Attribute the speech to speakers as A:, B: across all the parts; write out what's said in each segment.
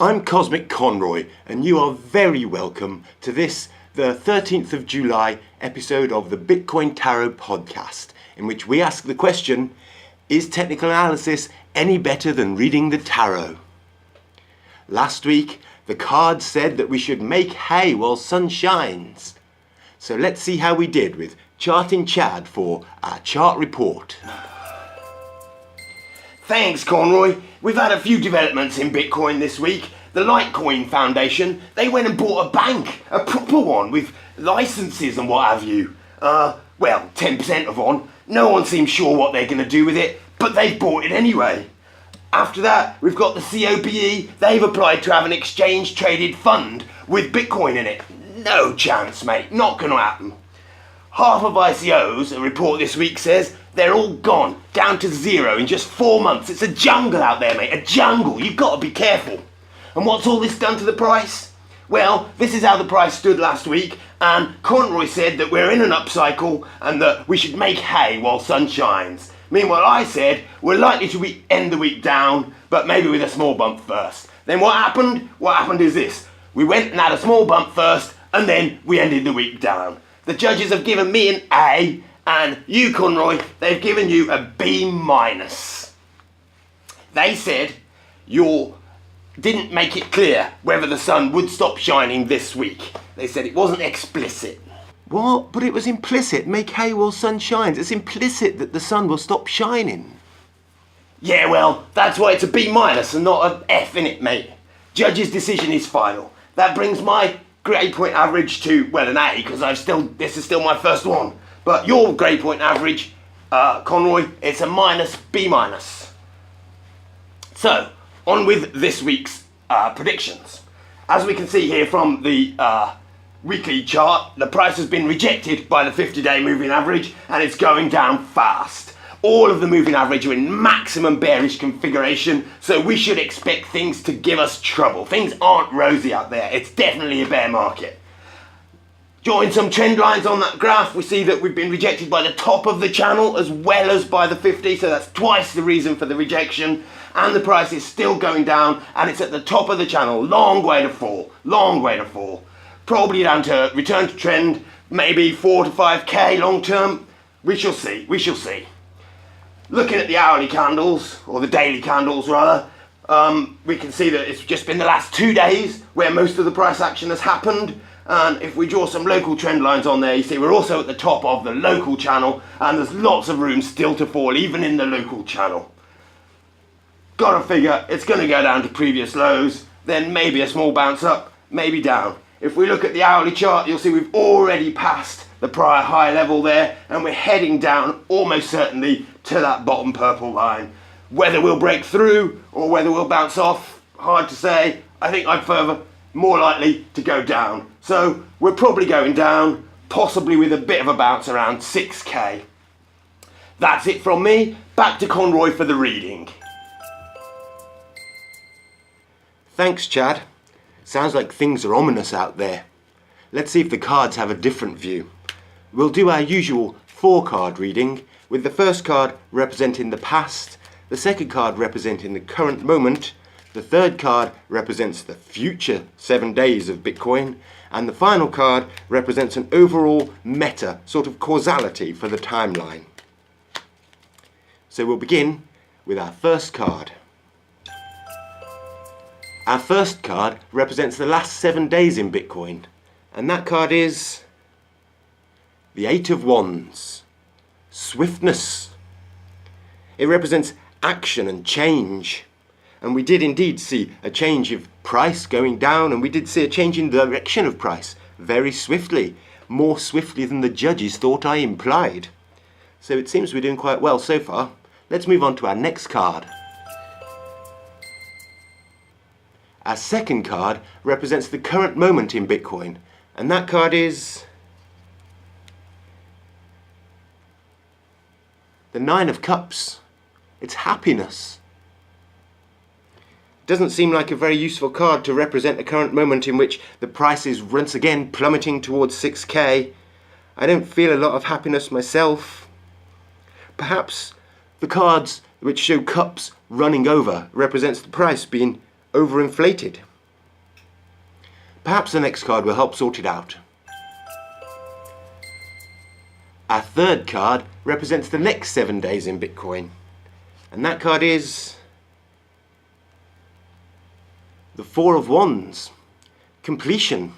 A: I'm Cosmic Conroy, and you are very welcome to this, the 13th of July episode of the Bitcoin Tarot podcast, in which we ask the question, is technical analysis any better than reading the tarot? Last week, the cards said that we should make hay while sun shines. So let's see how we did with Charting Chad for our chart report. Thanks, Conroy. We've had a few developments in Bitcoin this week. The Litecoin Foundation, they went and bought a bank, a proper one, with licenses and what have you. Well, 10% of one. No one seems sure what they're going to do with it, but they've bought it anyway. After that, we've got the COPE. They've applied to have an exchange-traded fund with Bitcoin in it. No chance, mate. Not going to happen. Half of ICOs, a report this week says, they're all gone, down to zero in just 4 months. It's a jungle out there, mate, a jungle. You've got to be careful. And what's all this done to the price? Well, this is how the price stood last week, and Conroy said that we're in an upcycle and that we should make hay while sun shines. Meanwhile, I said we're likely to end the week down, but maybe with a small bump first. Then what happened? What happened is this. We went and had a small bump first, and then we ended the week down. The judges have given me an A, and you, Conroy, they've given you a B-. They said you didn't make it clear whether the sun would stop shining this week. They said it wasn't explicit. What? But it was implicit. Make hay while sun shines. It's implicit that the sun will stop shining.
B: Yeah, well, that's why it's a B- and not an F in it, mate. Judge's decision is final. That brings my grade point average to, well, an A, because this is still my first one. But your grade point average, Conroy, it's a -B-. So, on with this week's predictions. As we can see here from the weekly chart, the price has been rejected by the 50-day moving average, and it's going down fast. All of the moving average are in maximum bearish configuration, so we should expect things to give us trouble. Things aren't rosy out there. It's definitely a bear market. Drawing some trend lines on that graph, we see that we've been rejected by the top of the channel as well as by the 50, so that's twice the reason for the rejection. And the price is still going down, and it's at the top of the channel. Long way to fall. Long way to fall. Probably down to return to trend, maybe 4 to 5k long term. We shall see. We shall see. Looking at the hourly candles, or the daily candles rather, we can see that it's just been the last 2 days where most of the price action has happened. And if we draw some local trend lines on there, you see we're also at the top of the local channel, and there's lots of room still to fall, even in the local channel. Gotta figure it's going to go down to previous lows, then maybe a small bounce up, maybe down. If we look at the hourly chart, you'll see we've already passed the prior high level there, and we're heading down almost certainly to that bottom purple line. Whether we'll break through or whether we'll bounce off, hard to say. I think I'd further more likely to go down. So we're probably going down, possibly with a bit of a bounce around 6k. That's it from me. Back to Conroy for the reading.
A: Thanks, Chad. Sounds like things are ominous out there. Let's see if the cards have a different view. We'll do our usual 4-card reading, with the first card representing the past, the second card representing the current moment, the third card represents the future 7 days of Bitcoin, and the final card represents an overall meta, sort of causality for the timeline. So we'll begin with our first card. Our first card represents the last 7 days in Bitcoin, and that card is the 8 of Wands, Swiftness. It represents action and change, and we did indeed see a change of price going down, and we did see a change in the direction of price very swiftly, more swiftly than the judges thought I implied. So it seems we're doing quite well so far. Let's move on to our next card. Our second card represents the current moment in Bitcoin, and that card is the 9 of Cups. It's happiness. It doesn't seem like a very useful card to represent the current moment in which the price is once again plummeting towards 6k. I don't feel a lot of happiness myself. Perhaps the cards which show cups running over represents the price being overinflated.
B: Perhaps the next card will help sort it out. Our third card represents the next 7 days in Bitcoin. And that card is the Four of Wands. Completion.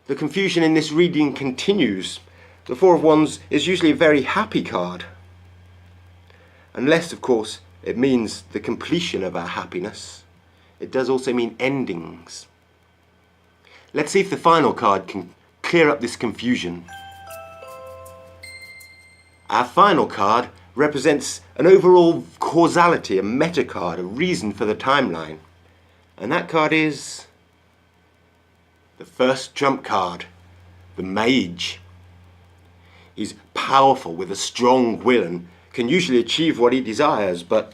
B: The confusion in this reading continues. The Four of Wands is usually a very happy card. Unless, of course, it means the completion of our happiness. It does also mean endings. Let's see if the final card can clear up this confusion. Our final card represents an overall causality, a meta card, a reason for the timeline. And that card is the first trump card, the Mage. He's powerful with a strong will and can usually achieve what he desires, but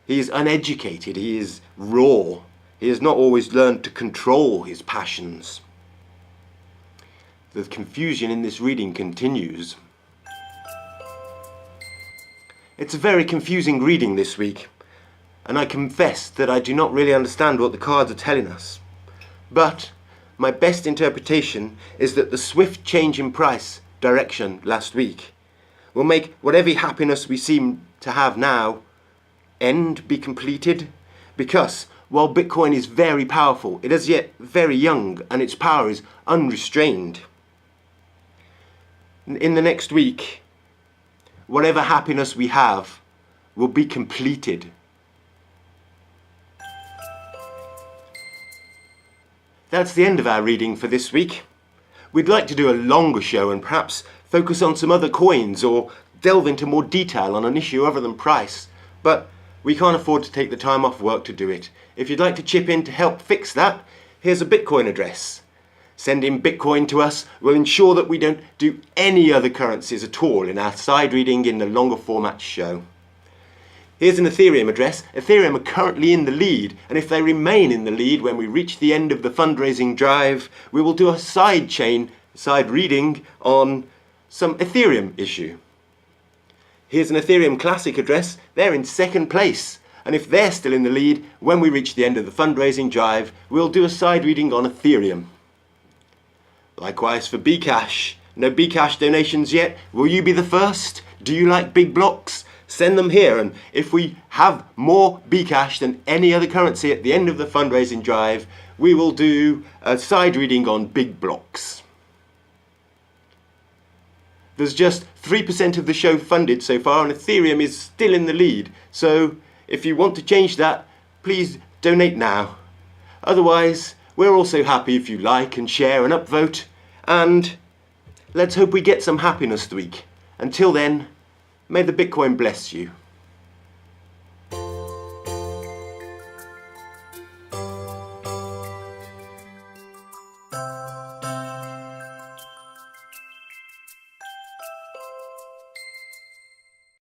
B: he is uneducated, he is raw, he has not always learned to control his passions. The confusion in this reading continues. It's a very confusing reading this week, and I confess that I do not really understand what the cards are telling us. But my best interpretation is that the swift change in price direction last week will make whatever happiness we seem to have now be completed, because while Bitcoin is very powerful, it is yet very young and its power is unrestrained. In the next week, whatever happiness we have will be completed. That's the end of our reading for this week. We'd like to do a longer show and perhaps focus on some other coins or delve into more detail on an issue other than price, but we can't afford to take the time off work to do it. If you'd like to chip in to help fix that, here's a Bitcoin address. Sending Bitcoin to us will ensure that we don't do any other currencies at all in our side reading in the longer format show. Here's an Ethereum address. Ethereum are currently in the lead, and if they remain in the lead when we reach the end of the fundraising drive, we will do a side reading on some Ethereum issue. Here's an Ethereum Classic address. They're in second place, and if they're still in the lead when we reach the end of the fundraising drive, we'll do a side reading on Ethereum. Likewise for Bcash. No Bcash donations yet? Will you be the first? Do you like big blocks? Send them here, and if we have more Bcash than any other currency at the end of the fundraising drive, we will do a side reading on big blocks. There's just 3% of the show funded so far, and Ethereum is still in the lead, so if you want to change that, please donate now. Otherwise, we're also happy if you like and share and upvote, and let's hope we get some happiness this week. Until then, may the Bitcoin bless you.